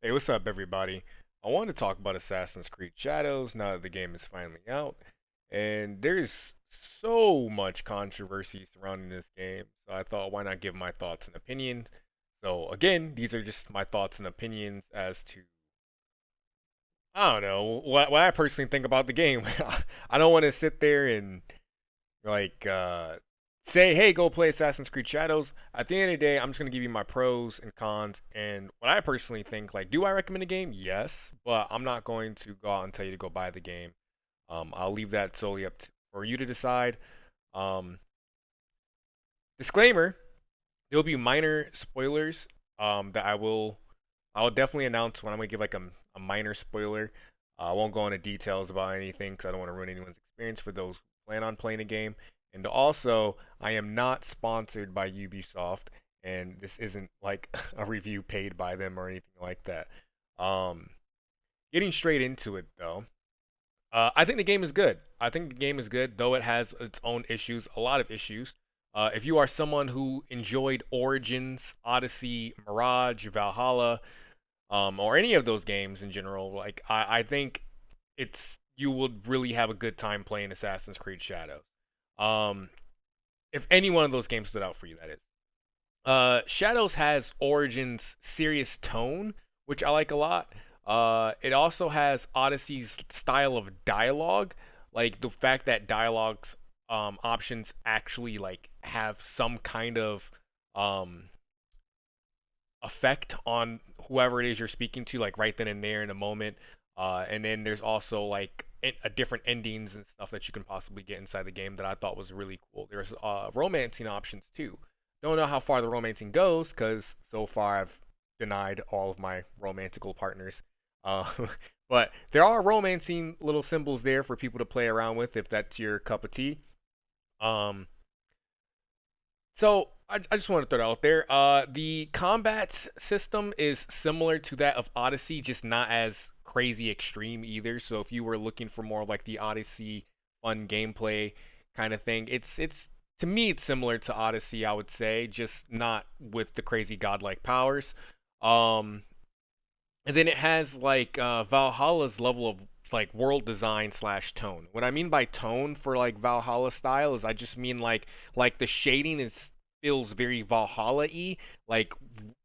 Hey, what's up, everybody? I want to talk about Assassin's Creed Shadows now that the game is finally out. And there's so much controversy surrounding this game, so I thought, why not give my thoughts and opinions? So, again, these are just my thoughts and opinions as to, I don't know, what I personally think about the game. I don't want to sit there and, like, say, hey, go play Assassin's Creed Shadows. At the end of the day, I'm just gonna give you my pros and cons and what I personally think. Like, do I recommend the game? Yes, but I'm not going to go out and tell you to go buy the game. I'll leave that solely for you to decide. Um, Disclaimer: there'll be minor spoilers that I will definitely announce when I'm gonna give like a minor spoiler. I won't go into details about anything because I don't want to ruin anyone's experience for those who plan on playing a game. And also, I am not sponsored by Ubisoft, and this isn't like a review paid by them or anything like that. Um, Getting straight into it though, I think the game is good. I think the game is good, though it has its own issues, a lot of issues. If you are someone who enjoyed Origins, Odyssey, Mirage, Valhalla, or any of those games in general, like I think you would really have a good time playing Assassin's Creed Shadows. Um, if any one of those games stood out for you, that is. Shadows has Origin's serious tone, which I like a lot. It also has Odyssey's style of dialogue, like the fact that dialogues options actually like have some kind of um effect on whoever it is you're speaking to, like right then and there in a moment. And then there's also like a different endings and stuff that you can possibly get inside the game that I thought was really cool. There's romancing options too. Don't know how far the romancing goes because so far I've denied all of my romantical partners. Uh, but there are romancing little symbols there for people to play around with if that's your cup of tea. Um, so I just want to throw that out there. The combat system is similar to that of Odyssey, just not as crazy extreme either. So if you were looking for more like the Odyssey fun gameplay kind of thing, it's to me it's similar to Odyssey, I would say, just not with the crazy godlike powers. Um, and then it has like Valhalla's level of like world design slash tone. What I mean by tone for like Valhalla style is I just mean like the shading is feels very Valhalla-y, like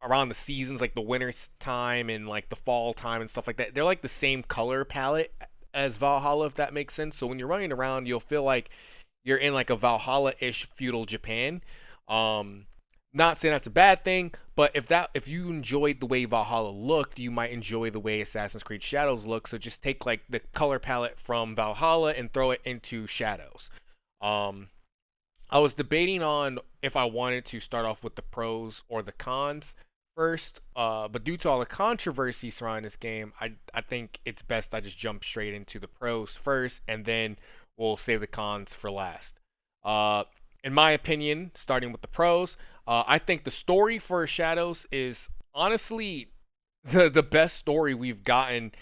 around the seasons, like the winter time and like the fall time and stuff like that. They're like the same color palette as Valhalla, if that makes sense. So when you're running around, you'll feel like you're in like a Valhalla-ish feudal Japan. Um, Not saying that's a bad thing, but if you enjoyed the way Valhalla looked, you might enjoy the way Assassin's Creed Shadows look. So just take like the color palette from Valhalla and throw it into Shadows. Um, I was debating on if I wanted to start off with the pros or the cons first, but due to all the controversy surrounding this game, I think it's best I just jump straight into the pros first, and then we'll save the cons for last. Uh, in my opinion, starting with the pros, I think the story for Shadows is honestly the best story we've gotten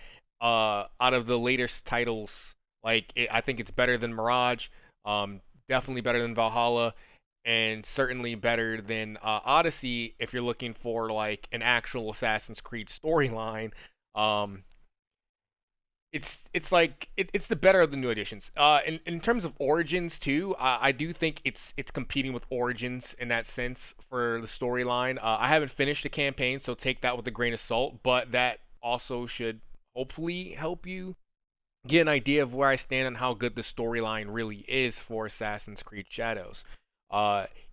out of the latest titles. I think it's better than Mirage. Definitely better than Valhalla, and certainly better than Odyssey if you're looking for like an actual Assassin's Creed storyline. Um, it's the better of the new additions. In terms of Origins too, I do think it's competing with Origins in that sense for the storyline. I haven't finished the campaign, so take that with a grain of salt. But that also should hopefully help you get an idea of where I stand on how good the storyline really is for Assassin's Creed Shadows.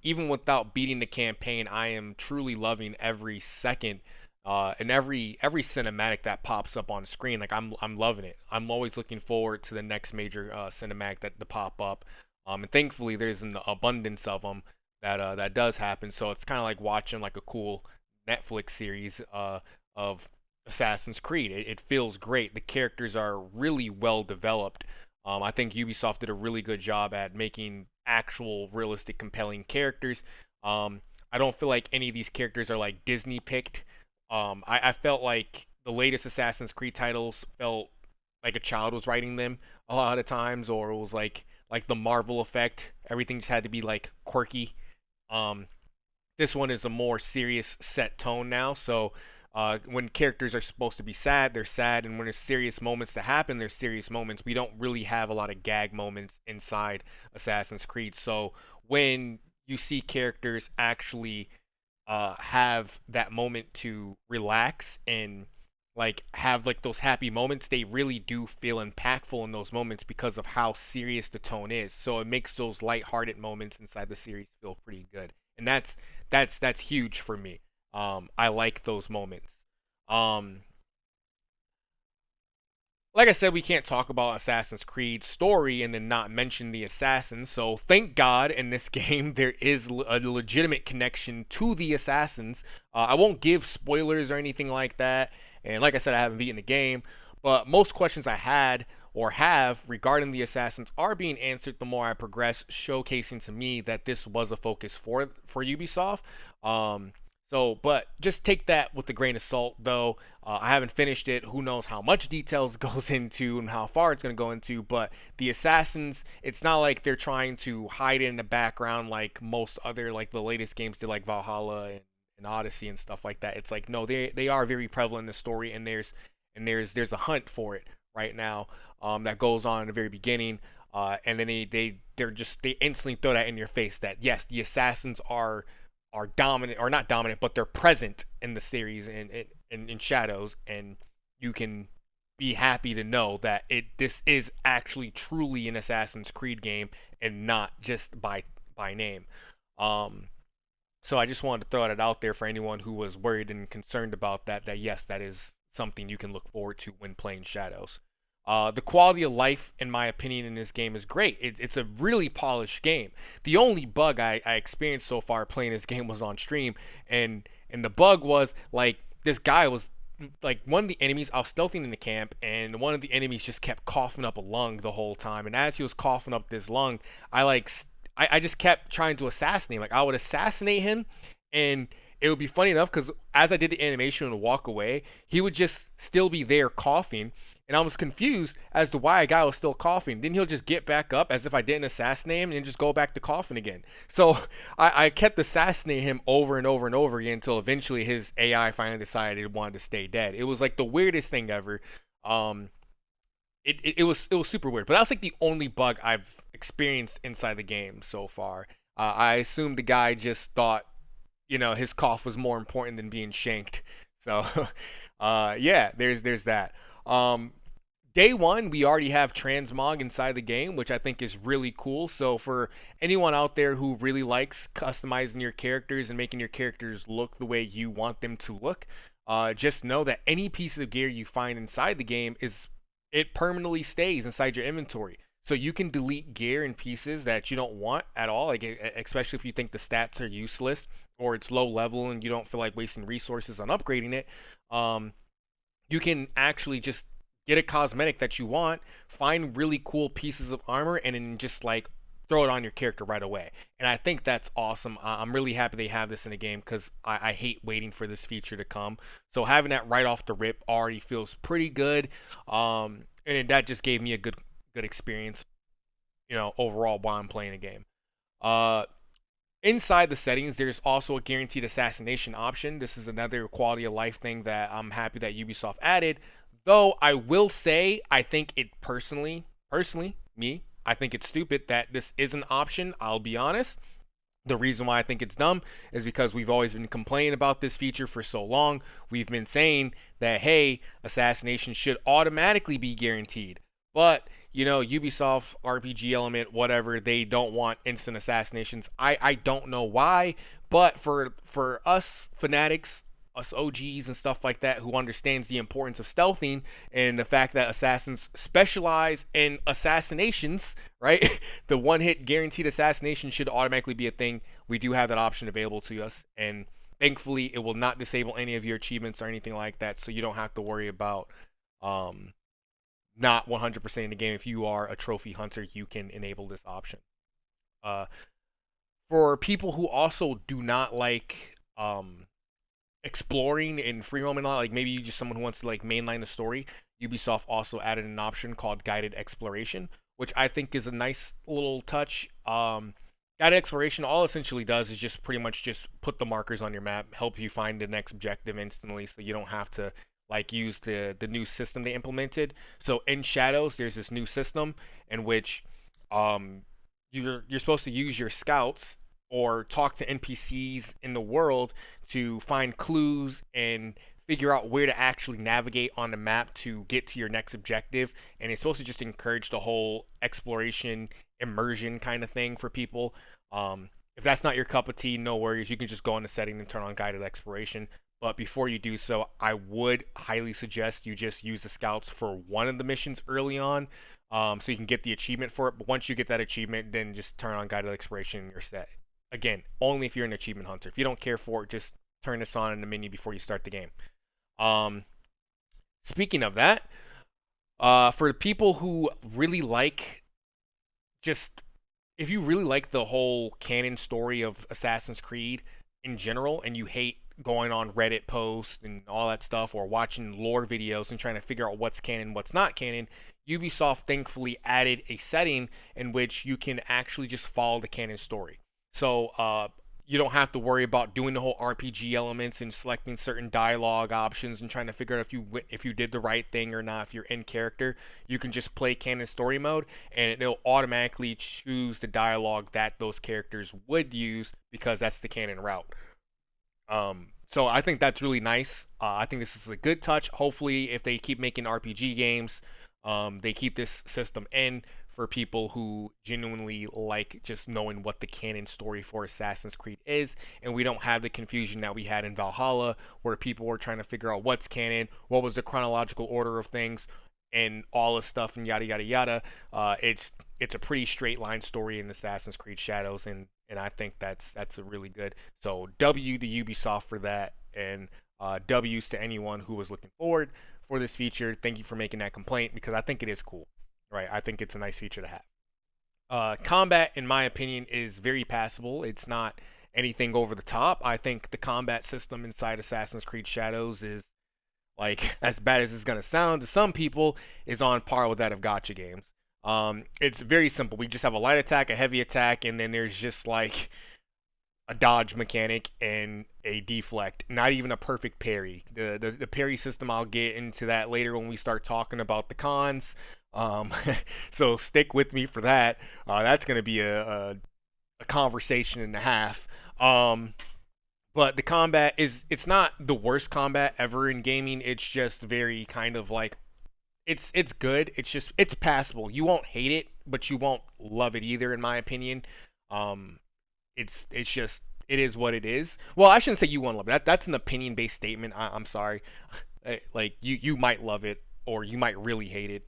Even without beating the campaign, I am truly loving every second and every cinematic that pops up on screen. Like I'm loving it. I'm always looking forward to the next major cinematic that to pop up. And thankfully there's an abundance of them that does happen. So it's kind of like watching like a cool Netflix series of Assassin's Creed. It feels great. The characters are really well developed. I think Ubisoft did a really good job at making actual, realistic, compelling characters. I don't feel like any of these characters are like Disney picked. I felt like the latest Assassin's Creed titles felt like a child was writing them a lot of times, or it was like the Marvel effect. Everything just had to be like quirky. Um, this one is a more serious set tone now, so When characters are supposed to be sad, they're sad, and when there's serious moments that happen, there's serious moments. We don't really have a lot of gag moments inside Assassin's Creed. So when you see characters actually have that moment to relax and like have like those happy moments, they really do feel impactful in those moments because of how serious the tone is. So it makes those lighthearted moments inside the series feel pretty good, and that's huge for me. I like those moments. Um, like I said, we can't talk about Assassin's Creed story and then not mention the assassins. So thank God in this game there is a legitimate connection to the assassins. I won't give spoilers or anything like that. And like I said, I haven't beaten the game, but most questions I had or have regarding the assassins are being answered the more I progress, showcasing to me that this was a focus for Ubisoft. Um, but just take that with a grain of salt, though. I haven't finished it. Who knows how much details goes into and how far it's going to go into. But the assassins, it's not like they're trying to hide it in the background like most other, like the latest games did, like Valhalla and Odyssey and stuff like that. It's like no, they are very prevalent in the story, and there's a hunt for it right now that goes on in the very beginning. And then they instantly throw that in your face that yes, the assassins are dominant, or not dominant, but they're present in the series and in Shadows, and you can be happy to know that this is actually truly an Assassin's Creed game and not just by name. So I just wanted to throw that out there for anyone who was worried and concerned about that. That yes, that is something you can look forward to when playing Shadows. The quality of life, in my opinion, in this game is great. It's a really polished game. The only bug I experienced so far playing this game was on stream, and the bug was like this guy was like one of the enemies. I was stealthing in the camp, and one of the enemies just kept coughing up a lung the whole time. And as he was coughing up this lung, I just kept trying to assassinate him. Like I would assassinate him, and it would be funny enough because as I did the animation and walk away, he would just still be there coughing. And I was confused as to why a guy was still coughing. Then he'll just get back up as if I didn't assassinate him and just go back to coughing again. So I kept assassinating him over and over and over again until eventually his AI finally decided it wanted to stay dead. It was like the weirdest thing ever. It was super weird. But that was like the only bug I've experienced inside the game so far. I assume the guy just thought, his cough was more important than being shanked. So yeah, there's that. Day one, we already have transmog inside the game, which I think is really cool. So for anyone out there who really likes customizing your characters and making your characters look the way you want them to look, just know that any piece of gear you find inside the game it permanently stays inside your inventory. So you can delete gear and pieces that you don't want at all, like especially if you think the stats are useless or it's low level and you don't feel like wasting resources on upgrading it. You can actually just get a cosmetic that you want, find really cool pieces of armor, and then just like throw it on your character right away. And I think that's awesome. I'm really happy they have this in the game because I hate waiting for this feature to come. So having that right off the rip already feels pretty good. And that just gave me a good experience, overall while I'm playing a game. Inside the settings, there's also a guaranteed assassination option. This is another quality of life thing that I'm happy that Ubisoft added. Though I will say, I think it personally, I think it's stupid that this is an option. I'll be honest. The reason why I think it's dumb is because we've always been complaining about this feature for so long. We've been saying that, hey, assassination should automatically be guaranteed. But Ubisoft, RPG element, whatever, they don't want instant assassinations. I don't know why, but for us fanatics, us OGs and stuff like that who understands the importance of stealthing and the fact that assassins specialize in assassinations, right? The one-hit guaranteed assassination should automatically be a thing. We do have that option available to us, and thankfully it will not disable any of your achievements or anything like that, so you don't have to worry about not 100% in the game. If you are a trophy hunter, you can enable this option. For people who also do not like exploring and free roaming, like maybe you're just someone who wants to like mainline the story, Ubisoft also added an option called guided exploration, which I think is a nice little touch. Guided Guided exploration, all it essentially does is just pretty much just put the markers on your map, help you find the next objective instantly, so you don't have to like use the new system they implemented. So in Shadows, there's this new system in which um, you're supposed to use your scouts or talk to NPCs in the world to find clues and figure out where to actually navigate on the map to get to your next objective. And it's supposed to just encourage the whole exploration immersion kind of thing for people. If that's not your cup of tea, no worries. You can just go into setting and turn on guided exploration. But before you do so, I would highly suggest you just use the scouts for one of the missions early on, so you can get the achievement for it. But once you get that achievement, then just turn on guided exploration and you're set. Again, only if you're an achievement hunter. If you don't care for it, just turn this on in the menu before you start the game. Um, Speaking of that, for the people who really like just if you really like the whole canon story of Assassin's Creed in general and you hate going on Reddit posts and all that stuff or watching lore videos and trying to figure out what's canon, what's not canon, Ubisoft thankfully added a setting in which you can actually just follow the canon story. So you don't have to worry about doing the whole RPG elements and selecting certain dialogue options and trying to figure out if you did the right thing or not. If you're in character, you can just play canon story mode, and it'll automatically choose the dialogue that those characters would use because that's the canon route. So I think that's really nice. I think this is a good touch. Hopefully, if they keep making RPG games, they keep this system in for people who genuinely like just knowing what the canon story for Assassin's Creed is, and we don't have the confusion that we had in Valhalla, where people were trying to figure out what's canon, what was the chronological order of things, and all this stuff, and yada yada yada. It's a pretty straight line story in Assassin's Creed Shadows, and I think that's a really good. So W to Ubisoft for that, and W's to anyone who was looking forward for this feature. Thank you for making that complaint because I think it is cool. Right, I think it's a nice feature to have. Combat, in my opinion, is very passable. It's not anything over the top. I think the combat system inside Assassin's Creed Shadows is, like, as bad as it's gonna sound to some people, is on par with that of gacha games. It's very simple. We just have a light attack, a heavy attack, and then there's just like a dodge mechanic and a deflect. Not even a perfect parry. The parry system, I'll get into that later when we start talking about the cons. So stick with me for that. That's going to be a conversation and a half. But the combat it's not the worst combat ever in gaming. It's just very kind of like, it's good. It's passable. You won't hate it, but you won't love it either, in my opinion. It's just, it is what it is. Well, I shouldn't say you won't love it. That's an opinion based statement. I'm sorry. Like you might love it or you might really hate it.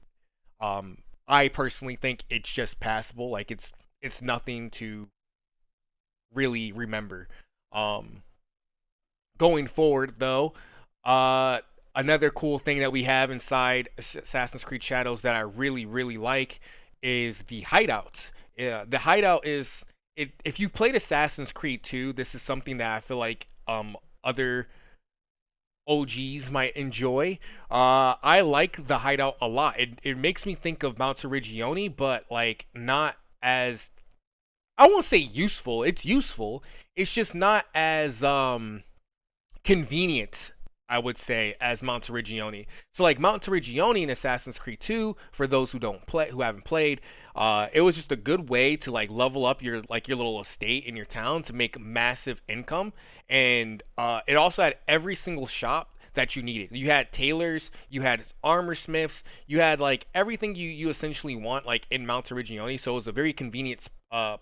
I personally think it's just passable. Like it's nothing to really remember. Going forward though, another cool thing that we have inside Assassin's Creed Shadows that I really really like is the hideout. Yeah, the hideout is if you played Assassin's Creed 2, this is something that I feel like other OGs might enjoy. I like the hideout a lot. It makes me think of Mount Regioni, but like not as, I won't say useful. It's useful. It's just not as convenient, I would say, as Mount Regioni. So like Mount Regioni in Assassin's Creed 2, for those who haven't played, it was just a good way to like level up your little estate in your town to make massive income. And it also had every single shop that you needed. You had tailors, you had armor smiths, you had like everything you essentially want like in Mount Regioni. So it was a very convenient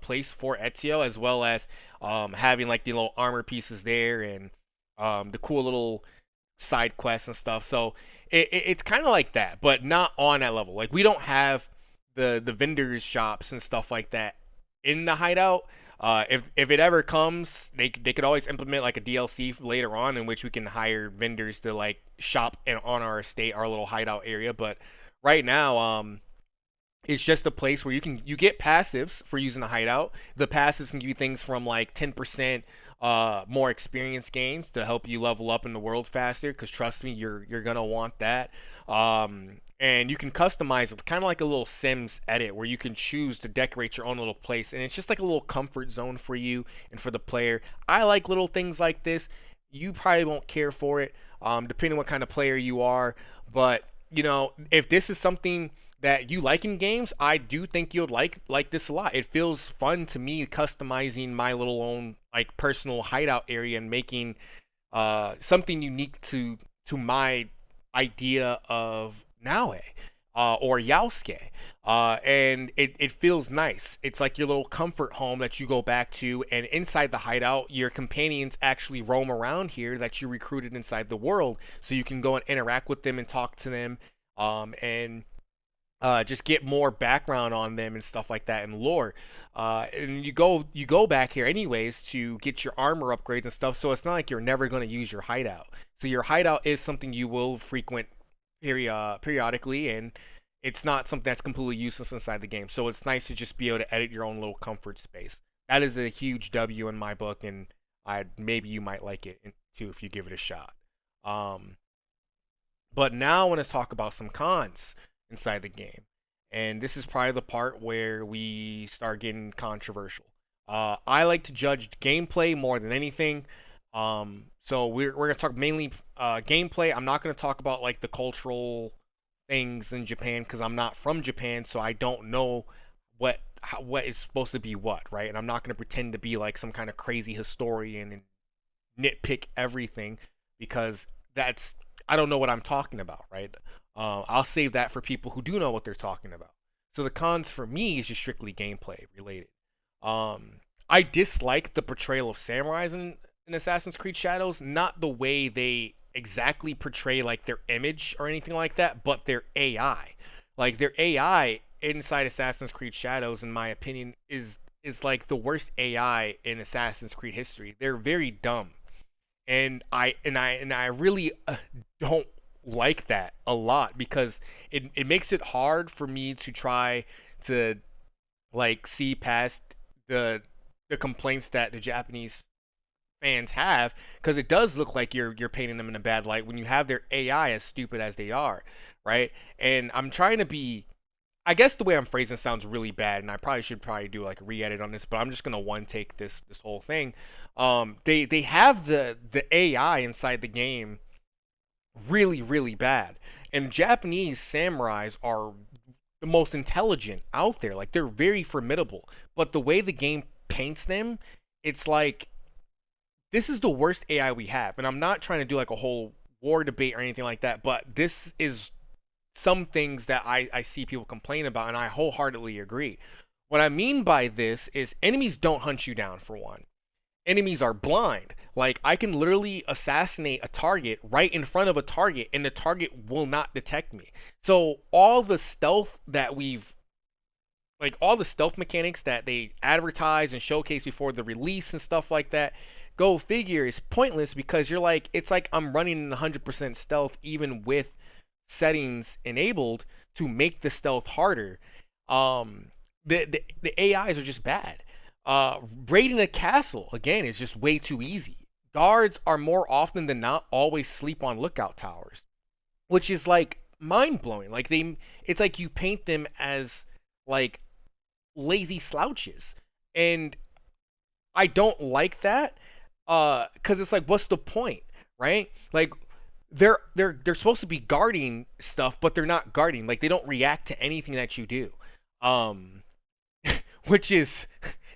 place for Ezio, as well as having like the little armor pieces there and the cool little side quests and stuff. So it's kind of like that, but not on that level. Like we don't have the vendors shops and stuff like that in the hideout. If it ever comes, they could always implement like a DLC later on in which we can hire vendors to like shop on our estate, our little hideout area. But right now, it's just a place where you get passives for using the hideout. The passives can give you things from like 10% more experienced gains to help you level up in the world faster. Because trust me, you're gonna want that. And you can customize it, kind of like a little Sims edit, where you can choose to decorate your own little place, and it's just like a little comfort zone for you and for the player. I like little things like this. You probably won't care for it, depending on what kind of player you are. But if this is something that you like in games, I do think you'll like this a lot. It feels fun to me customizing my little own like personal hideout area and making something unique to my idea of Naue or Yausuke. And it feels nice. It's like your little comfort home that you go back to, and inside the hideout, your companions actually roam around here that you recruited inside the world, so you can go and interact with them and talk to them, and just get more background on them and stuff like that and lore. And you go back here anyways to get your armor upgrades and stuff. So it's not like you're never going to use your hideout. So your hideout is something you will frequent periodically, and it's not something that's completely useless inside the game. So it's nice to just be able to edit your own little comfort space. That is a huge W in my book, and maybe you might like it too if you give it a shot. But now I want to talk about some cons inside the game. And this is probably the part where we start getting controversial. I like to judge gameplay more than anything. So we're going to talk mainly gameplay. I'm not going to talk about like the cultural things in Japan because I'm not from Japan, so I don't know what is supposed to be what, right? And I'm not going to pretend to be like some kind of crazy historian and nitpick everything because I don't know what I'm talking about, right? I'll save that for people who do know what they're talking about. So the cons for me is just strictly gameplay related. I dislike the portrayal of samurais in Assassin's Creed Shadows, not the way they exactly portray like their image or anything like that, but their AI. Like their AI inside Assassin's Creed Shadows, in my opinion, is like the worst AI in Assassin's Creed history. They're very dumb. And I really don't like that a lot because it makes it hard for me to try to like see past the complaints that the Japanese fans have, because it does look like you're painting them in a bad light when you have their AI as stupid as they are, right? And I'm trying to be, I guess the way I'm phrasing sounds really bad, and I should do like a re-edit on this, but I'm just gonna one take this whole thing. They have the AI inside the game really, really bad, and Japanese samurais are the most intelligent out there. Like they're very formidable, but the way the game paints them, it's like this is the worst AI we have. And I'm not trying to do like a whole war debate or anything like that, but this is some things that I see people complain about, and I wholeheartedly agree. What I mean by this is enemies don't hunt you down, for one. Enemies are blind. Like, I can literally assassinate a target right in front of a target, and the target will not detect me. So all the stealth all the stealth mechanics that they advertise and showcase before the release and stuff like that, go figure, is pointless because it's like I'm running 100% stealth even with settings enabled to make the stealth harder. The AIs are just bad. Raiding a castle, again, is just way too easy. Guards are more often than not always sleep on lookout towers, which is like mind-blowing. Like it's like you paint them as like lazy slouches, and I don't like that because it's like, what's the point, right? Like they're supposed to be guarding stuff, but they're not guarding. Like they don't react to anything that you do, which is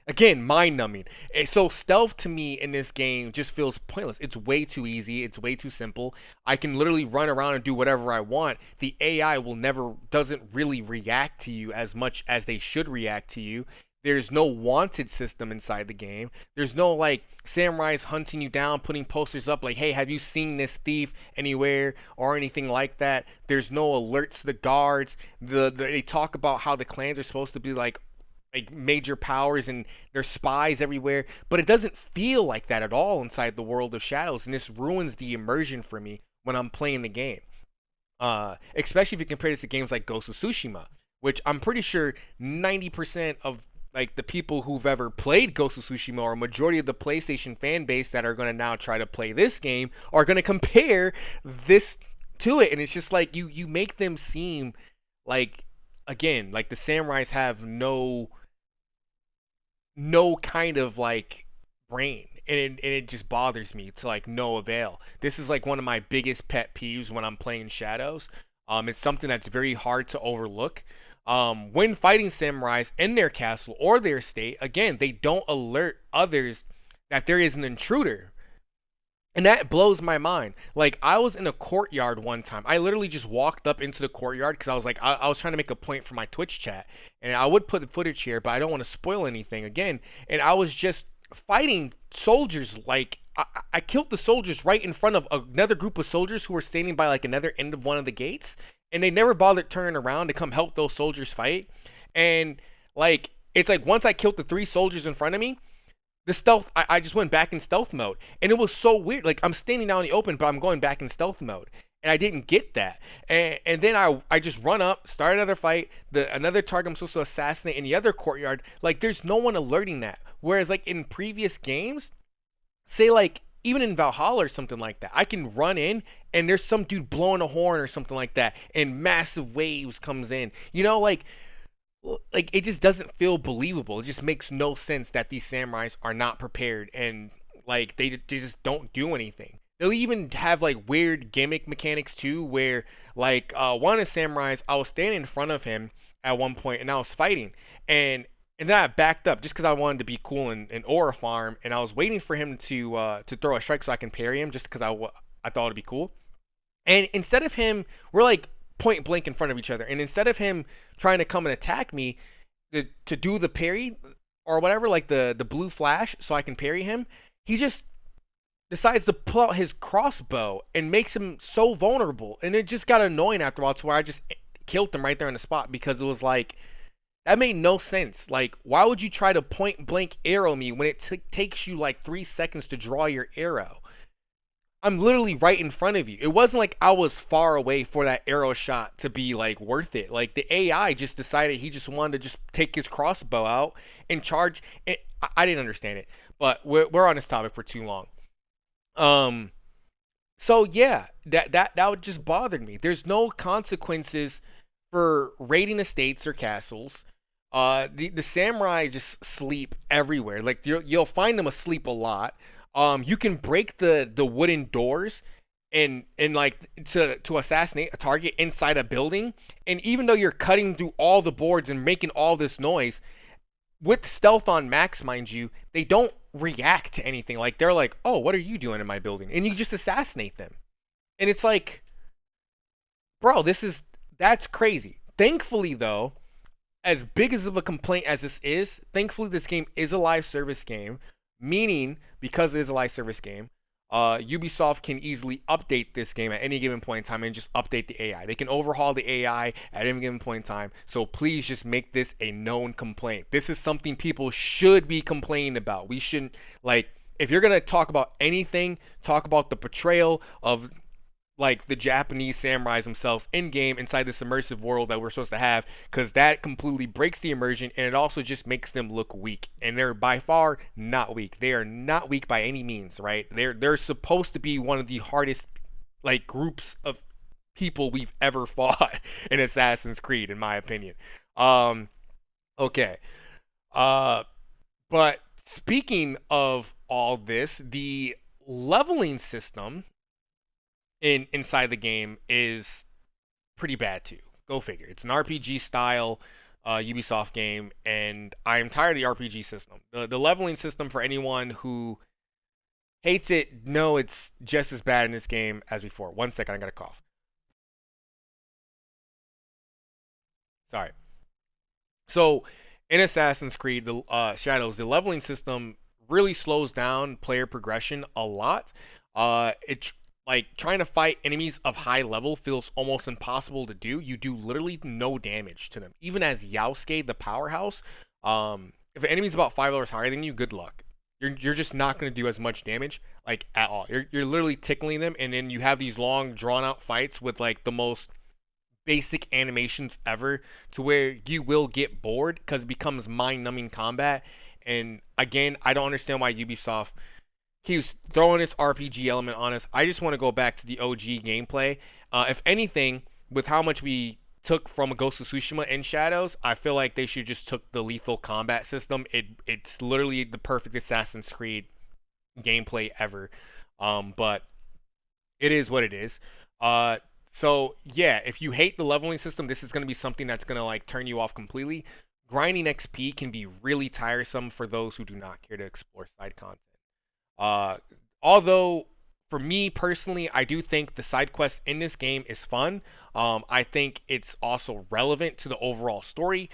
again mind-numbing. So stealth to me in this game just feels pointless. It's way too easy. It's way too simple. I can literally run around and do whatever I want. The AI doesn't really react to you as much as they should react to you. There's no wanted system inside the game. There's no like samurais hunting you down, putting posters up like, hey, have you seen this thief anywhere or anything like that. There's no alerts to the guards. They talk about how the clans are supposed to be like major powers and there's spies everywhere, but it doesn't feel like that at all inside the world of Shadows, and this ruins the immersion for me when I'm playing the game. Especially if you compare this to games like Ghost of Tsushima, which I'm pretty sure 90% of like the people who've ever played Ghost of Tsushima, or majority of the PlayStation fan base that are going to now try to play this game, are going to compare this to it. And it's just like you make them seem like, again, like the samurais have no kind of like brain, and it just bothers me to like no avail. This is like one of my biggest pet peeves when I'm playing Shadows. It's something that's very hard to overlook. When fighting samurais in their castle or their state, again, they don't alert others that there is an intruder. And that blows my mind. Like, I was in a courtyard one time. I literally just walked up into the courtyard because I was like, I was trying to make a point for my Twitch chat. And I would put the footage here, but I don't want to spoil anything again. And I was just fighting soldiers. Like, I killed the soldiers right in front of another group of soldiers who were standing by, like, another end of one of the gates. And they never bothered turning around to come help those soldiers fight. And, like, it's like once I killed the 3 soldiers in front of me, the stealth, I just went back in stealth mode. And it was so weird. Like, I'm standing out in the open, but I'm going back in stealth mode. And I didn't get that. And then I just run up, start another fight. Another target I'm supposed to assassinate in the other courtyard. Like, there's no one alerting that. Whereas, like, in previous games, say, like, even in Valhalla or something like that, I can run in and there's some dude blowing a horn or something like that. And massive waves comes in. You know, like it just doesn't feel believable. It just makes no sense that these samurais are not prepared, and like they just don't do anything. They'll even have like weird gimmick mechanics too, where like one of the samurais, I was standing in front of him at one point and I was fighting, and then I backed up just because I wanted to be cool and aura farm, and I was waiting for him to throw a strike so I can parry him, just because I thought it'd be cool. And instead of him, we're like point blank in front of each other, and instead of him trying to come and attack me to do the parry or whatever, like the blue flash so I can parry him, he just decides to pull out his crossbow and makes him so vulnerable. And it just got annoying after a while, to where I just killed him right there on the spot, because it was like, that made no sense. Like, why would you try to point blank arrow me when it takes you like 3 seconds to draw your arrow? I'm literally right in front of you. It wasn't like I was far away for that arrow shot to be like worth it. Like, the AI just decided he just wanted to just take his crossbow out and charge it. I didn't understand it, but we're on this topic for too long. So yeah, that would just bother me. There's no consequences for raiding estates or castles. The samurai just sleep everywhere. Like, you'll find them asleep a lot. You can break the wooden doors and like to assassinate a target inside a building. And even though you're cutting through all the boards and making all this noise, with stealth on max, mind you, they don't react to anything. Like, they're like, oh, what are you doing in my building? And you just assassinate them. And it's like, bro, that's crazy. Thankfully, though, as big as of a complaint as this is, thankfully this game is a live service game. Meaning, because it is a live service game, Ubisoft can easily update this game at any given point in time and just update the AI. They can overhaul the AI at any given point in time. So please just make this a known complaint. This is something people should be complaining about. We shouldn't, like, if you're going to talk about anything, talk about the portrayal of like the Japanese samurais themselves in game inside this immersive world that we're supposed to have, because that completely breaks the immersion, and it also just makes them look weak. And they're by far not weak. They are not weak by any means, right? They're supposed to be one of the hardest like groups of people we've ever fought in Assassin's Creed, in my opinion. Okay. But speaking of all this, the leveling system inside the game is pretty bad too. Go figure. It's an RPG style Ubisoft game, and I'm tired of the RPG system. The leveling system, for anyone who hates it, no, it's just as bad in this game as before. 1 second, I got a cough. Sorry. So in Assassin's Creed, the Shadows, the leveling system really slows down player progression a lot. It's like trying to fight enemies of high level feels almost impossible to do. You do literally no damage to them. Even as Yasuke, the powerhouse, if an enemy's about 5 levels higher than you, good luck. You're just not going to do as much damage, like, at all. You're literally tickling them, and then you have these long, drawn-out fights with, like, the most basic animations ever, to where you will get bored because it becomes mind-numbing combat. And again, I don't understand why Ubisoft keeps throwing this RPG element on us. I just want to go back to the OG gameplay. If anything, with how much we took from Ghost of Tsushima and Shadows, I feel like they should just took the lethal combat system. It's literally the perfect Assassin's Creed gameplay ever. But it is what it is. So yeah, if you hate the leveling system, this is gonna be something that's gonna like turn you off completely. Grinding XP can be really tiresome for those who do not care to explore side content. Uh, Although for me personally, I do think the side quest in this game is fun. I think it's also relevant to the overall story,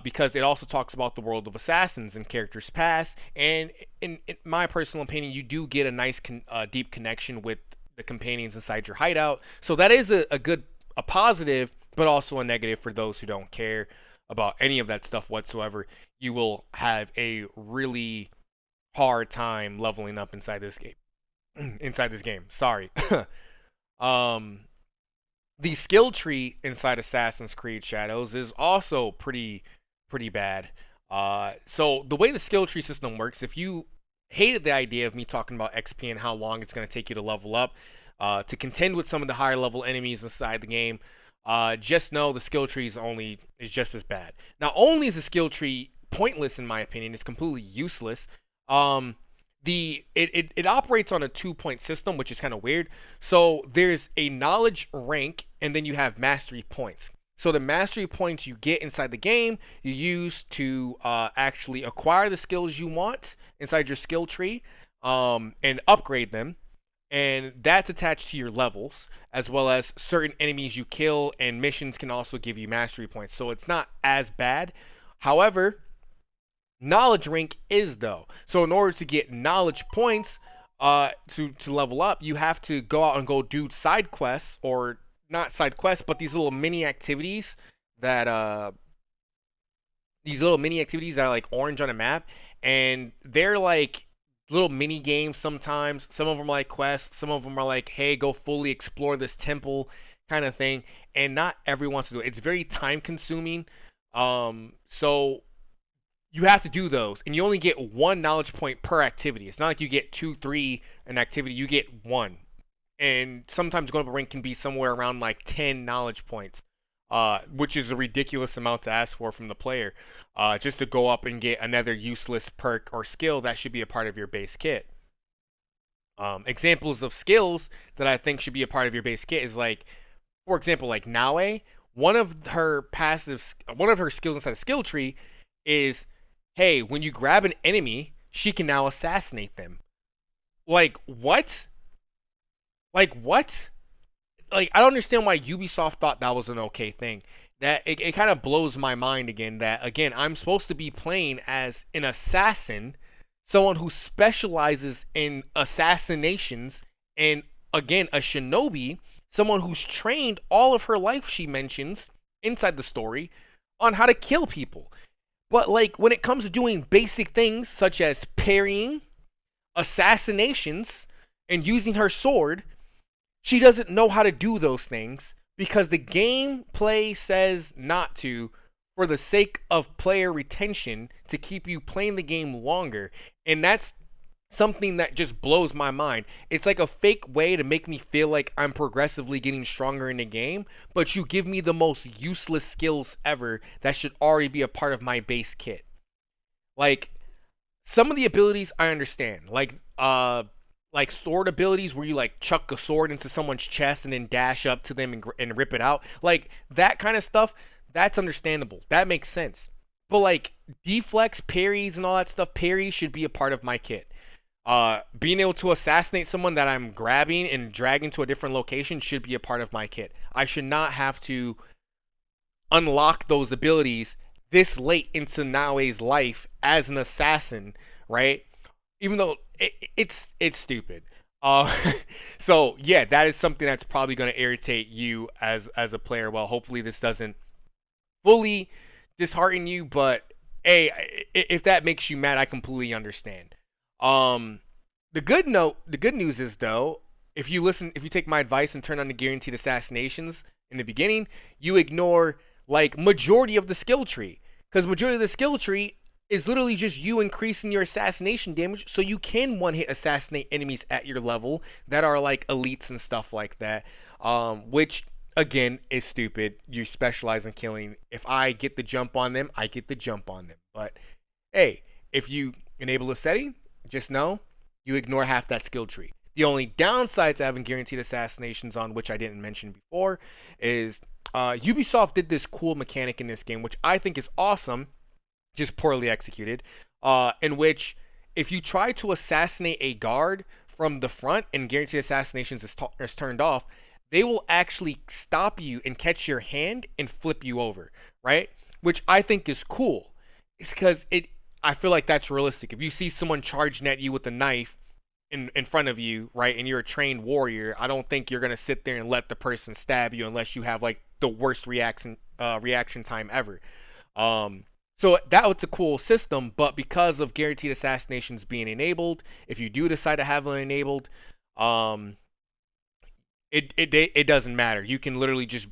because it also talks about the world of assassins and characters past. And in my personal opinion, you do get a nice, deep connection with the companions inside your hideout. So that is a positive, but also a negative for those who don't care about any of that stuff whatsoever. You will have a really hard time leveling up inside this game. Sorry. The skill tree inside Assassin's Creed Shadows is also pretty bad. So the way the skill tree system works, if you hated the idea of me talking about XP and how long it's going to take you to level up, to contend with some of the higher level enemies inside the game, just know the skill tree is just as bad. Not only is the skill tree pointless in my opinion, it's completely useless. It operates on a 2-point system, which is kind of weird. So there's a knowledge rank, and then you have mastery points. So the mastery points you get inside the game, you use to actually acquire the skills you want inside your skill tree, and upgrade them. And that's attached to your levels, as well as certain enemies you kill, and missions can also give you mastery points. So it's not as bad. However, knowledge rank is though. So in order to get knowledge points, to level up, you have to go out and go do side quests, or not side quests, but these little mini activities that are like orange on a map, and they're like little mini games sometimes. Some of them are like quests, some of them are like, hey, go fully explore this temple kind of thing, and not everyone wants to do it. It's very time consuming. So you have to do those, and you only get 1 knowledge point per activity. It's not like you get 2, 3 an activity, you get 1. And sometimes going up a rank can be somewhere around like 10 knowledge points, which is a ridiculous amount to ask for from the player, just to go up and get another useless perk or skill that should be a part of your base kit. Examples of skills that I think should be a part of your base kit is like, for example, like Naue. One of her skills inside a skill tree is, hey, when you grab an enemy, she can now assassinate them. Like, what? Like, what? Like, I don't understand why Ubisoft thought that was an okay thing. That it kind of blows my mind again, that, again, I'm supposed to be playing as an assassin, someone who specializes in assassinations, and, again, a shinobi, someone who's trained all of her life, she mentions, inside the story, on how to kill people. But, like, when it comes to doing basic things, such as parrying, assassinations, and using her sword, she doesn't know how to do those things because the gameplay says not to, for the sake of player retention, to keep you playing the game longer. And that's something that just blows my mind. It's like a fake way to make me feel like I'm progressively getting stronger in the game, but you give me the most useless skills ever that should already be a part of my base kit. Like, some of the abilities I understand, like sword abilities where you like chuck a sword into someone's chest and then dash up to them and rip it out. Like, that kind of stuff, that's understandable. That makes sense. But like deflex, parries, and all that stuff, parries should be a part of my kit. Being able to assassinate someone that I'm grabbing and dragging to a different location should be a part of my kit. I should not have to unlock those abilities this late into Naue's life as an assassin, right? Even though it's stupid. So yeah, that is something that's probably going to irritate you as a player. Well, hopefully this doesn't fully dishearten you, but hey, if that makes you mad, I completely understand. The good news is though, if you take my advice and turn on the guaranteed assassinations in the beginning, you ignore like majority of the skill tree, because majority of the skill tree is literally just you increasing your assassination damage so you can one hit assassinate enemies at your level that are like elites and stuff like that. Which again is stupid. You specialize in killing. If I get the jump on them, I get the jump on them. But hey, if you enable a setting, just know you ignore half that skill tree. The only downside to having guaranteed assassinations on, which I didn't mention before, is Ubisoft did this cool mechanic in this game, which I think is awesome, just poorly executed, in which if you try to assassinate a guard from the front and guaranteed assassinations is turned off, they will actually stop you and catch your hand and flip you over, right? Which I think is cool. It's because I feel like that's realistic. If you see someone charging at you with a knife in front of you, right, and you're a trained warrior, I don't think you're gonna sit there and let the person stab you unless you have like the worst reaction time ever. So that was a cool system, but because of guaranteed assassinations being enabled, if you do decide to have them enabled, it doesn't matter. You can literally just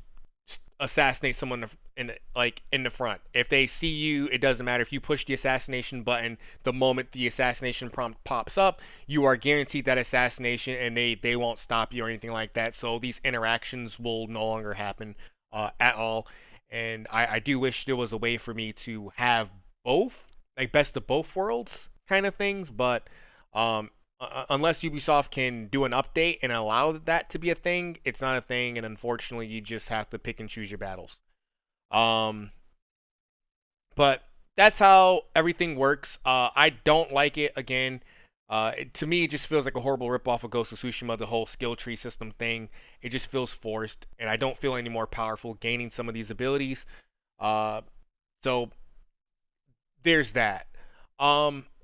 assassinate someone in the front. If they see you, it doesn't matter. If you push the assassination button, the moment the assassination prompt pops up, you are guaranteed that assassination, and they won't stop you or anything like that. So these interactions will no longer happen at all. And I do wish there was a way for me to have both, like best of both worlds kind of things, but unless Ubisoft can do an update and allow that to be a thing, it's not a thing, and unfortunately you just have to pick and choose your battles. But that's how everything works. I don't like it. Again, to me, it just feels like a horrible ripoff of Ghost of Tsushima, the whole skill tree system thing. It just feels forced, and I don't feel any more powerful gaining some of these abilities. So there's that.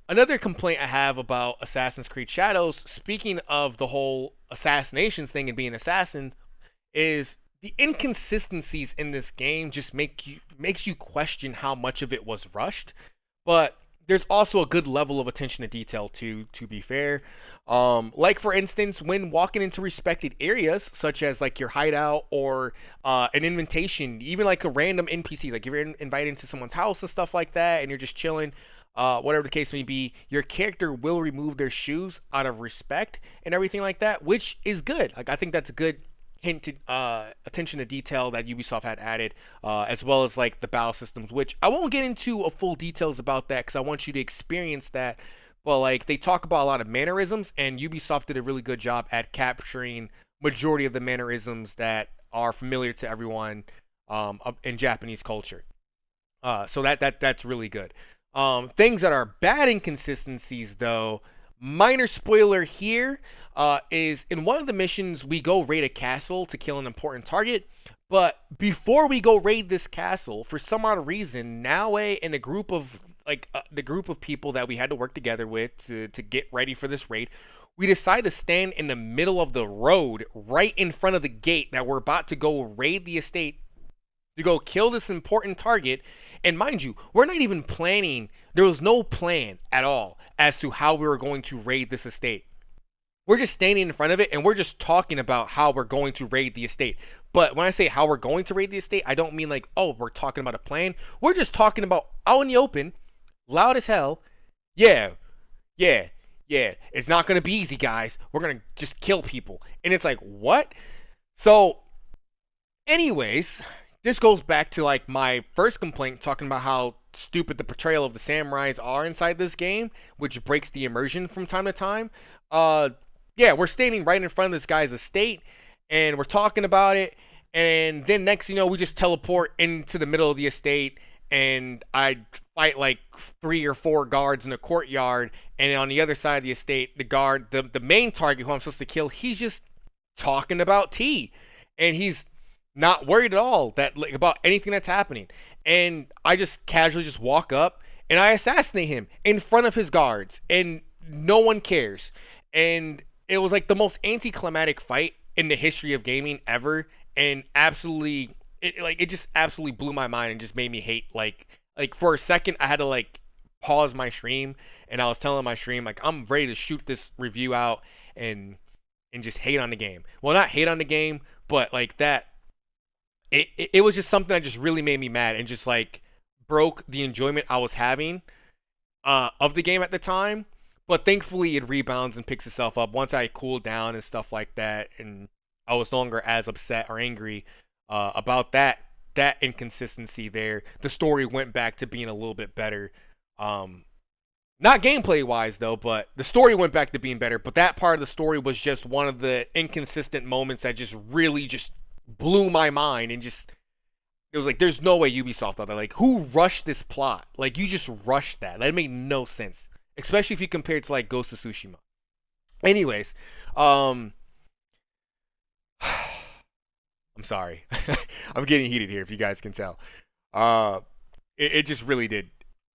Another complaint I have about Assassin's Creed Shadows, speaking of the whole assassinations thing and being an assassin, is the inconsistencies in this game just makes you question how much of it was rushed. But there's also a good level of attention to detail to be fair. Like for instance, when walking into respected areas such as like your hideout or an invitation, even like a random NPC, like if you're invited into someone's house and stuff like that, and you're just chilling, whatever the case may be, your character will remove their shoes out of respect and everything like that, which is good. Like I think that's a good hint to attention to detail that Ubisoft had added, as well as like the battle systems, which I won't get into a full details about that because I want you to experience that. But like they talk about a lot of mannerisms, and Ubisoft did a really good job at capturing majority of the mannerisms that are familiar to everyone in Japanese culture. So that's really good. Things that are bad inconsistencies, though, minor spoiler here, is in one of the missions we go raid a castle to kill an important target. But before we go raid this castle, for some odd reason, Naue and a group of the group of people that we had to work together with to get ready for this raid, we decide to stand in the middle of the road right in front of the gate that we're about to go raid the estate to go kill this important target. And mind you, we're not even planning. There was no plan at all as to how we were going to raid this estate. We're just standing in front of it, and we're just talking about how we're going to raid the estate. But when I say how we're going to raid the estate, I don't mean like, oh, we're talking about a plan. We're just talking about out in the open, loud as hell. Yeah. It's not going to be easy, guys. We're going to just kill people. And it's like, what? So, anyways, this goes back to like my first complaint, talking about how stupid the portrayal of the samurais are inside this game, which breaks the immersion from time to time. We're standing right in front of this guy's estate, and we're talking about it, and then next you know, we just teleport into the middle of the estate, and I fight like 3 or 4 guards in the courtyard, and on the other side of the estate, the guard, the main target who I'm supposed to kill, he's just talking about tea, and he's not worried at all about anything that's happening. And I just casually just walk up and I assassinate him in front of his guards, and no one cares. And it was like the most anticlimactic fight in the history of gaming ever, and it just absolutely blew my mind and just made me hate like for a second I had to like pause my stream, and I was telling my stream like I'm ready to shoot this review out and just hate on the game. Well, not hate on the game, but like that it was just something that just really made me mad and just like broke the enjoyment I was having of the game at the time. But thankfully, it rebounds and picks itself up once I cooled down and stuff like that, and I was no longer as upset or angry about that inconsistency there. The story went back to being a little bit better. Not gameplay wise though, but the story went back to being better. But that part of the story was just one of the inconsistent moments that just really just blew my mind and just it was like there's no way Ubisoft thought that. Like, who rushed this plot? Like, you just rushed that. That made no sense. Especially if you compare it to like Ghost of Tsushima. Anyways, I'm sorry. I'm getting heated here if you guys can tell. It just really did.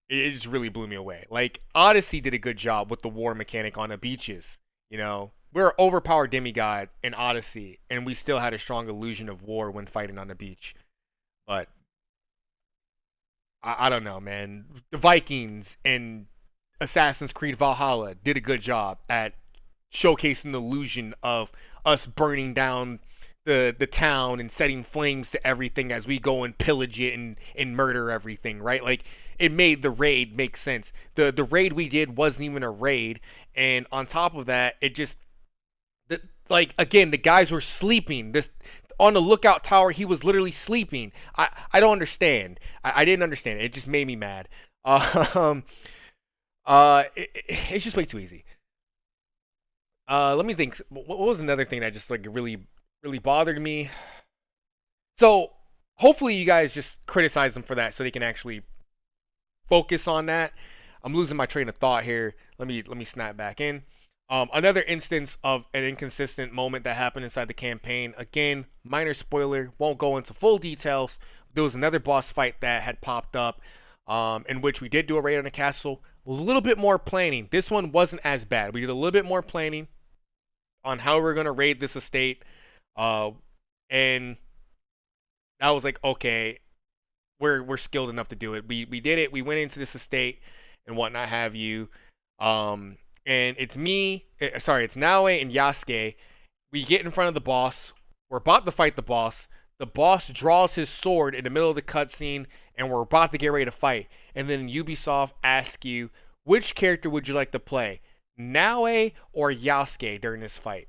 It just really blew me away. Like, Odyssey did a good job with the war mechanic on the beaches. You know, we're an overpowered demigod in Odyssey, and we still had a strong illusion of war when fighting on the beach. But I don't know, man. The Vikings and Assassin's Creed Valhalla did a good job at showcasing the illusion of us burning down the town and setting flames to everything as we go and pillage it and murder everything, right? Like, it made the raid make sense. The raid we did wasn't even a raid, and on top of that, it just like, again, the guys were sleeping. This on the lookout tower, he was literally sleeping. I don't understand. I didn't understand it. It just made me mad. It's just way too easy. Let me think. What was another thing that just like really bothered me? So hopefully you guys just criticize them for that, so they can actually focus on that. I'm losing my train of thought here. Let me snap back in. Another instance of an inconsistent moment that happened inside the campaign. Again, minor spoiler. Won't go into full details. There was another boss fight that had popped up, in which we did do a raid on a castle. A little bit more planning. This one wasn't as bad. We did a little bit more planning on how we're going to raid this estate. And I was like, okay, we're skilled enough to do it. We did it. We went into this estate and whatnot have you. And it's it's Naoe and Yasuke. We get in front of the boss. We're about to fight the boss. The boss draws his sword in the middle of the cutscene, and we're about to get ready to fight. And then Ubisoft asks you, which character would you like to play, Naoe or Yasuke during this fight?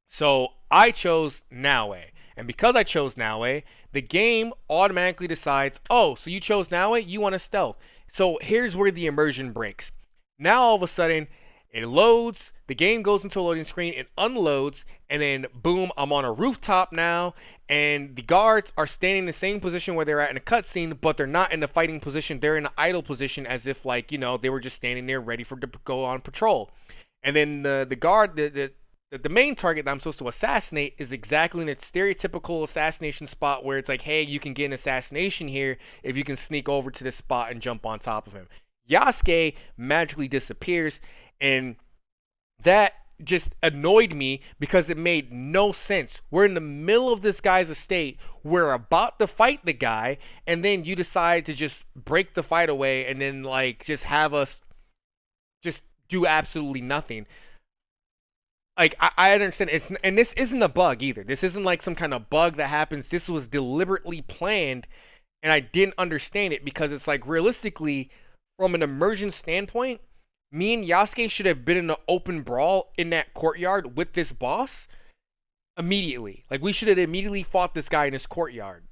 So I chose Naoe. And because I chose Naoe, the game automatically decides, oh, so you chose Naoe? You want to stealth. So here's where the immersion breaks. Now all of a sudden, it loads, the game goes into a loading screen, it unloads, and then boom, I'm on a rooftop now, and the guards are standing in the same position where they're at in a cutscene, but they're not in the fighting position, they're in an idle position as if, like, you know, they were just standing there ready to go on patrol. And then the guard, the main target that I'm supposed to assassinate is exactly in its stereotypical assassination spot where it's like, hey, you can get an assassination here if you can sneak over to this spot and jump on top of him. Yasuke magically disappears, and that just annoyed me because it made no sense. We're in the middle of this guy's estate. We're about to fight the guy, and then you decide to just break the fight away and then, like, just have us just do absolutely nothing. Like, I understand it's, and this isn't a bug either. This isn't like some kind of bug that happens. This was deliberately planned, and I didn't understand it because it's like, realistically, from an immersion standpoint, me and Yasuke should have been in an open brawl in that courtyard with this boss immediately. Like, we should have immediately fought this guy in his courtyard.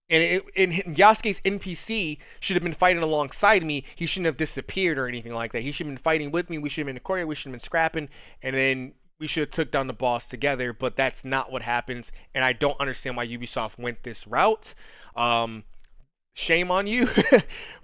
And Yasuke's NPC should have been fighting alongside me. He shouldn't have disappeared or anything like that. He should have been fighting with me. We should have been in the courtyard. We should have been scrapping. And then we should have took down the boss together. But that's not what happens. And I don't understand why Ubisoft went this route. Shame on you.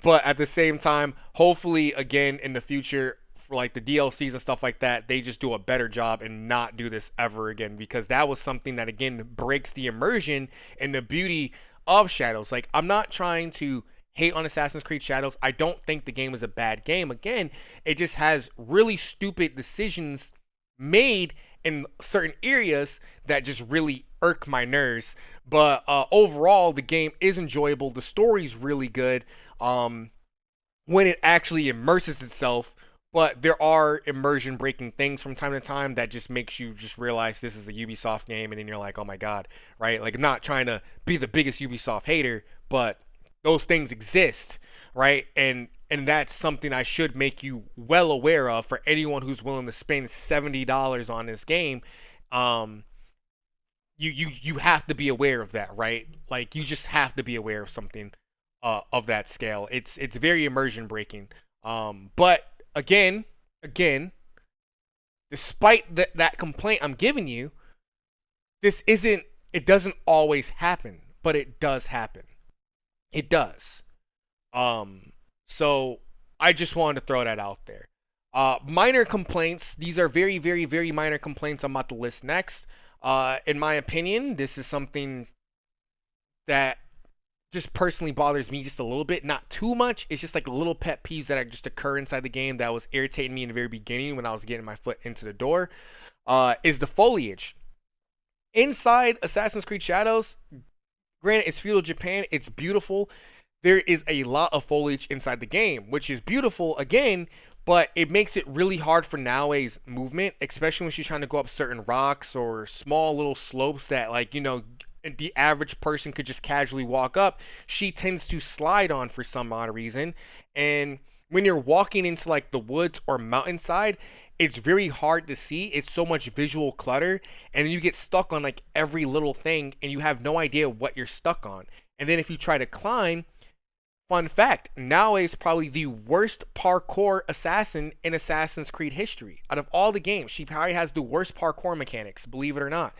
But at the same time, hopefully, again, in the future, for like the DLCs and stuff like that, they just do a better job and not do this ever again, because that was something that, again, breaks the immersion and the beauty of Shadows. Like, I'm not trying to hate on Assassin's Creed Shadows. I don't think the game is a bad game. Again, it just has really stupid decisions made in certain areas that just really irk my nerves. But overall, the game is enjoyable. The story's really good. When it actually immerses itself but there are immersion breaking things from time to time that just makes you just realize this is a Ubisoft game, and then you're like, oh my god, right? Like, I'm not trying to be the biggest Ubisoft hater, but those things exist, right? And that's something I should make you well aware of for anyone who's willing to spend $70 on this game. Um, you have to be aware of that, right? Like, you just have to be aware of something of that scale. It's very immersion breaking. But again, despite that complaint I'm giving you, this isn't. It doesn't always happen, but it does happen. It does. So I just wanted to throw that out there. Minor complaints. These are very, very, very minor complaints I'm about to list next. In my opinion, this is something that just personally bothers me just a little bit. Not too much. It's just like little pet peeves that just occur inside the game that was irritating me in the very beginning when I was getting my foot into the door. Is the foliage. Inside Assassin's Creed Shadows, granted, it's feudal Japan. It's beautiful. There is a lot of foliage inside the game, which is beautiful again, but it makes it really hard for Naoe's movement, especially when she's trying to go up certain rocks or small little slopes that, like, the average person could just casually walk up. She tends to slide on for some odd reason. And when you're walking into like the woods or mountainside, it's very hard to see. It's so much visual clutter, and then you get stuck on like every little thing and you have no idea what you're stuck on. And then if you try to climb, fun fact, Naoe is probably the worst parkour assassin in Assassin's Creed history. Out of all the games, she probably has the worst parkour mechanics, believe it or not.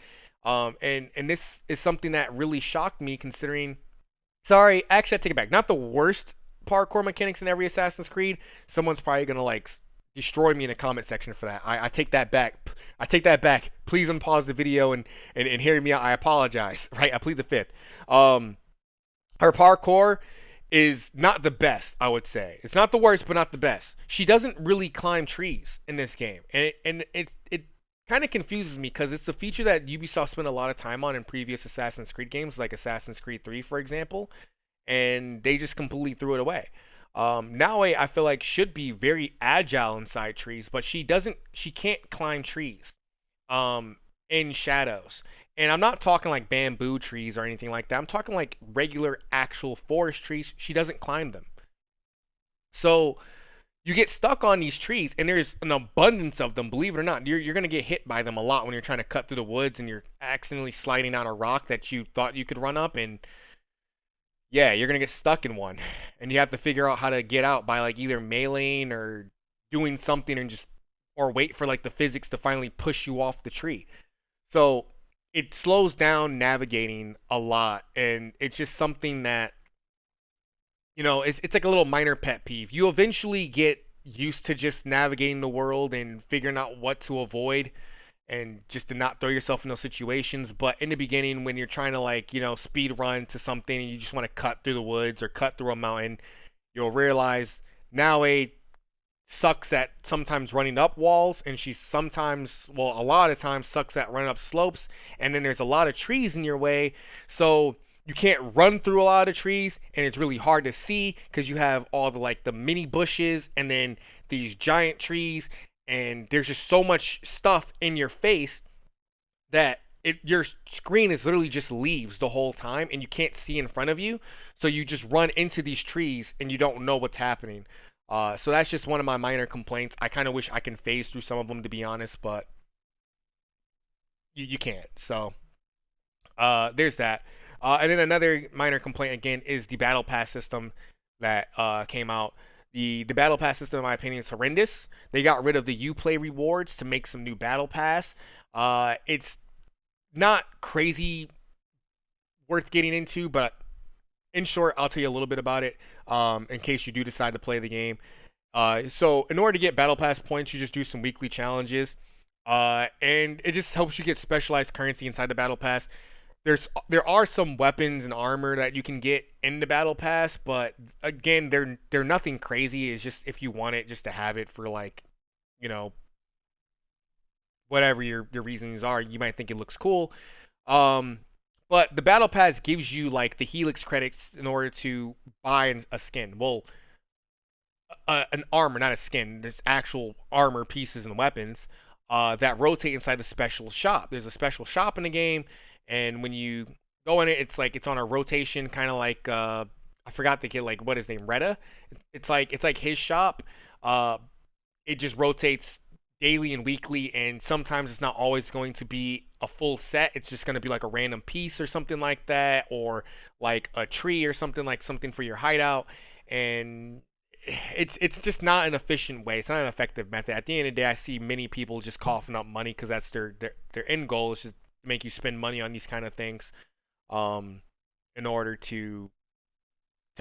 And this is something that really shocked me, considering. Sorry, actually, I take it back. Not the worst parkour mechanics in every Assassin's Creed. Someone's probably gonna like destroy me in the comment section for that. I take that back. I take that back. Please unpause the video and hear me out. I apologize. Right, I plead the fifth. Her parkour is not the best, I would say. It's not the worst, but not the best. She doesn't really climb trees in this game, and it kind of confuses me because it's a feature that Ubisoft spent a lot of time on in previous Assassin's Creed games, like Assassin's Creed 3, for example, and they just completely threw it away. Naoe, I feel like, should be very agile inside trees, but she can't climb trees in Shadows. And I'm not talking like bamboo trees or anything like that. I'm talking like regular actual forest trees. She doesn't climb them. So you get stuck on these trees, and there's an abundance of them, believe it or not. You're going to get hit by them a lot when you're trying to cut through the woods and you're accidentally sliding down a rock that you thought you could run up, and yeah, you're going to get stuck in one. And you have to figure out how to get out by like either meleeing or doing something, or wait for like the physics to finally push you off the tree. So it slows down navigating a lot, and it's just something that, it's like a little minor pet peeve. You eventually get used to just navigating the world and figuring out what to avoid and just to not throw yourself in those situations. But in the beginning, when you're trying to like, speed run to something and you just want to cut through the woods or cut through a mountain, you'll realize Naoe sucks at sometimes running up walls, and she a lot of times sucks at running up slopes, and then there's a lot of trees in your way, so you can't run through a lot of trees, and it's really hard to see because you have all the mini bushes and then these giant trees, and there's just so much stuff in your face that your screen is literally just leaves the whole time, and you can't see in front of you, so you just run into these trees and you don't know what's happening. So that's just one of my minor complaints. I kind of wish I can phase through some of them, to be honest, but you can't. So there's that. And then another minor complaint, again, is the Battle Pass system that came out. The Battle Pass system, in my opinion, is horrendous. They got rid of the Uplay rewards to make some new Battle Pass. It's not crazy worth getting into, but in short, I'll tell you a little bit about it in case you do decide to play the game. So in order to get Battle Pass points, you just do some weekly challenges. And it just helps you get specialized currency inside the Battle Pass. There are some weapons and armor that you can get in the Battle Pass, but again, they're nothing crazy. It's just if you want it just to have it for whatever your reasons are, you might think it looks cool. But the Battle Pass gives you like the Helix credits in order to buy a skin. Well, an armor, not a skin. There's actual armor pieces and weapons that rotate inside the special shop. There's a special shop in the game, and when you go in it, it's like it's on a rotation, kind of like I forgot the kid, like what his name, Retta. It's like his shop. Uh, it just rotates daily and weekly, and sometimes it's not always going to be a full set. It's just going to be like a random piece or something like that, or like a tree or something for your hideout. And it's just not an efficient way. It's not an effective method. At the end of the day, I see many people just coughing up money because that's their end goal is just to make you spend money on these kind of things, um, in order to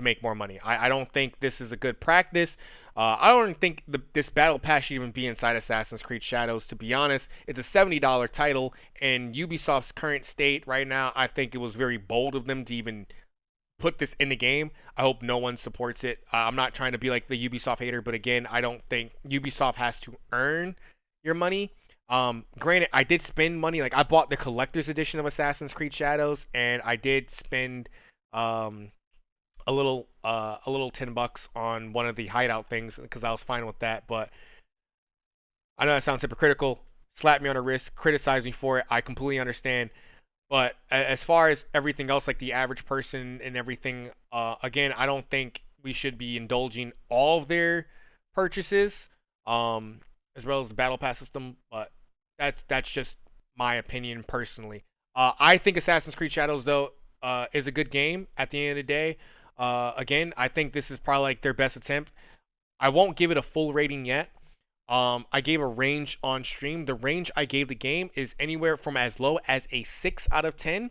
make more money. I don't think this is a good practice. I don't think this battle pass should even be inside Assassin's Creed Shadows. To be honest, it's a $70 title, and Ubisoft's current state right now, I think it was very bold of them to even put this in the game. I hope no one supports it. I'm not trying to be like the Ubisoft hater, but again, I don't think Ubisoft has to earn your money. Granted, I did spend money. Like I bought the collector's edition of Assassin's Creed Shadows, and I did spend a little $10 on one of the hideout things because I was fine with that. But I know that sounds hypocritical. Slap me on the wrist, criticize me for it. I completely understand. But as far as everything else, like the average person and everything, again, I don't think we should be indulging all of their purchases, as well as the battle pass system. But that's just my opinion personally. I think Assassin's Creed Shadows though is a good game at the end of the day. Again, I think this is probably like their best attempt. I won't give it a full rating yet. I gave a range on stream. The range I gave the game is anywhere from as low as a 6 out of 10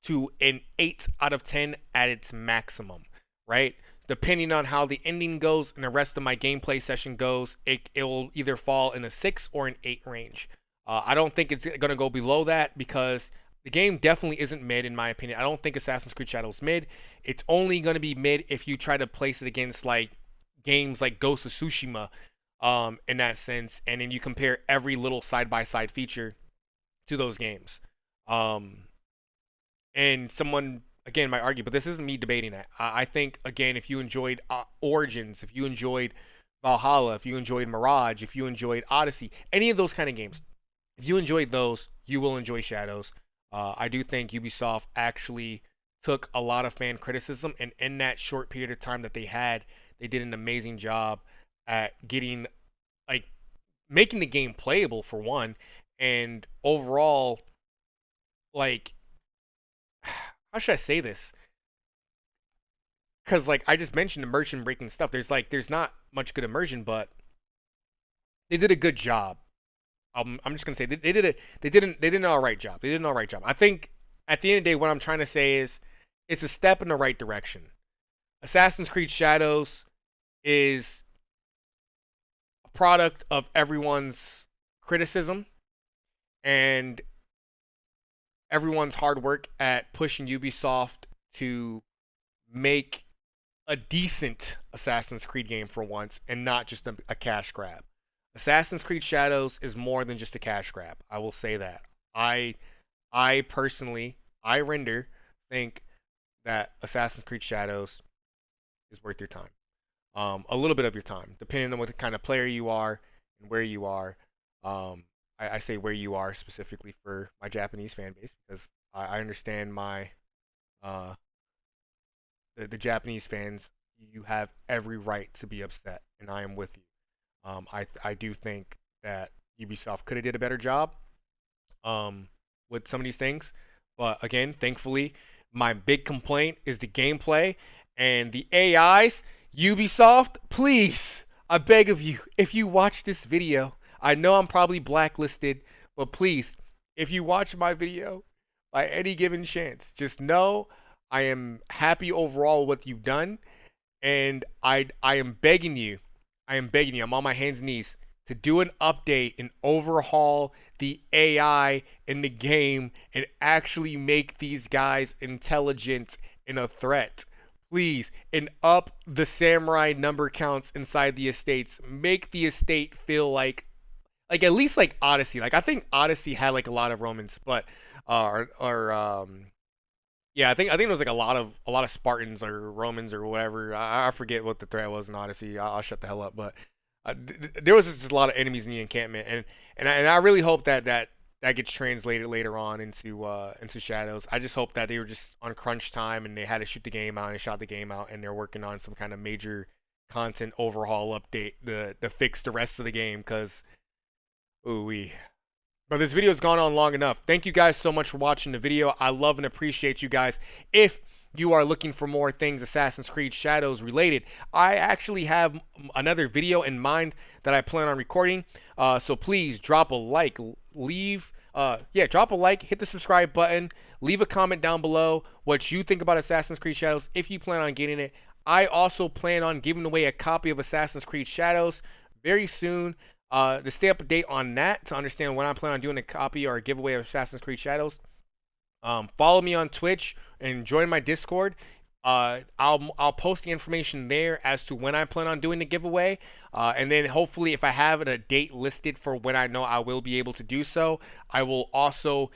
to an 8 out of 10 at its maximum, right? Depending on how the ending goes and the rest of my gameplay session goes, it will either fall in a 6 or an 8 range. I don't think it's going to go below that because the game definitely isn't mid in my opinion. I don't think Assassin's Creed Shadows mid. It's only going to be mid if you try to place it against like games like Ghost of Tsushima, in that sense, and then you compare every little side-by-side feature to those games. And someone again might argue, but this isn't me debating that. I think again, if you enjoyed Origins, if you enjoyed Valhalla, if you enjoyed Mirage, if you enjoyed Odyssey, any of those kind of games, if you enjoyed those, you will enjoy Shadows. I do think Ubisoft actually took a lot of fan criticism, and in that short period of time that they had, they did an amazing job at getting, like, making the game playable for one, and overall, like, how should I say this? Because like I just mentioned immersion breaking stuff. There's not much good immersion, but they did a good job. I'm just gonna say they did an all right job. They did an all right job. I think at the end of the day, what I'm trying to say is it's a step in the right direction. Assassin's Creed Shadows is a product of everyone's criticism and everyone's hard work at pushing Ubisoft to make a decent Assassin's Creed game for once and not just a cash grab. Assassin's Creed Shadows is more than just a cash grab. I will say that. I personally, I render think that Assassin's Creed Shadows is worth your time. A little bit of your time, depending on what kind of player you are and where you are. I say where you are specifically for my Japanese fan base because I understand my the Japanese fans. You have every right to be upset, and I am with you. I do think that Ubisoft could have did a better job with some of these things, but again, thankfully, my big complaint is the gameplay and the AIs. Ubisoft, please, I beg of you, if you watch this video, I know I'm probably blacklisted, but please, if you watch my video by any given chance, just know I am happy overall with what you've done, and I am begging you, I'm on my hands and knees to do an update and overhaul the AI in the game and actually make these guys intelligent and a threat. Please, and up the samurai number counts inside the estates. Make the estate feel like at least like Odyssey. Like I think Odyssey had like a lot of Romans, but Yeah, I think it was like a lot of Spartans or Romans or whatever. I forget what the threat was in Odyssey. I'll shut the hell up. But there was just a lot of enemies in the encampment, and I really hope that gets translated later on into Shadows. I just hope that they were just on crunch time and they had to shoot the game out and they shot the game out and they're working on some kind of major content overhaul update to fix the rest of the game because ooh wee. But this video's gone on long enough. Thank you guys so much for watching the video. I love and appreciate you guys. If you are looking for more things Assassin's Creed Shadows related, I actually have another video in mind that I plan on recording. So please drop a like, drop a like, hit the subscribe button, leave a comment down below what you think about Assassin's Creed Shadows if you plan on getting it. I also plan on giving away a copy of Assassin's Creed Shadows very soon. To stay up to date on that, to understand when I plan on doing a copy or a giveaway of Assassin's Creed Shadows, follow me on Twitch and join my Discord. I'll post the information there as to when I plan on doing the giveaway, and then hopefully if I have a date listed for when I know I will be able to do so, I will also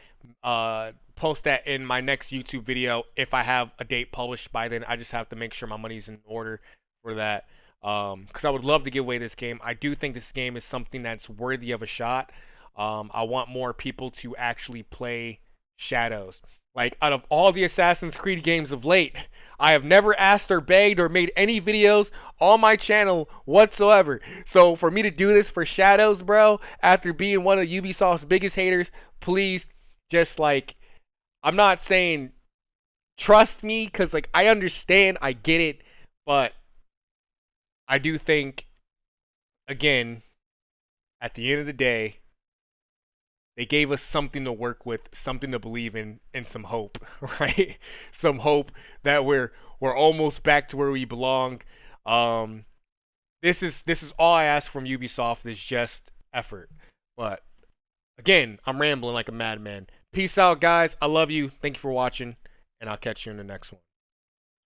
post that in my next YouTube video if I have a date published by then. I just have to make sure my money's in order for that. Because I would love to give away this game. I do think this game is something that's worthy of a shot. I want more people to actually play Shadows. Like, out of all the Assassin's Creed games of late, I have never asked or begged or made any videos on my channel whatsoever. So for me to do this for Shadows, bro, after being one of Ubisoft's biggest haters, please just, like, I'm not saying trust me, because, like, I understand, I get it, but I do think, again, at the end of the day, they gave us something to work with, something to believe in, and some hope, right? Some hope that we're almost back to where we belong. This is all I ask from Ubisoft is just effort. But again, I'm rambling like a madman. Peace out, guys. I love you. Thank you for watching, and I'll catch you in the next one.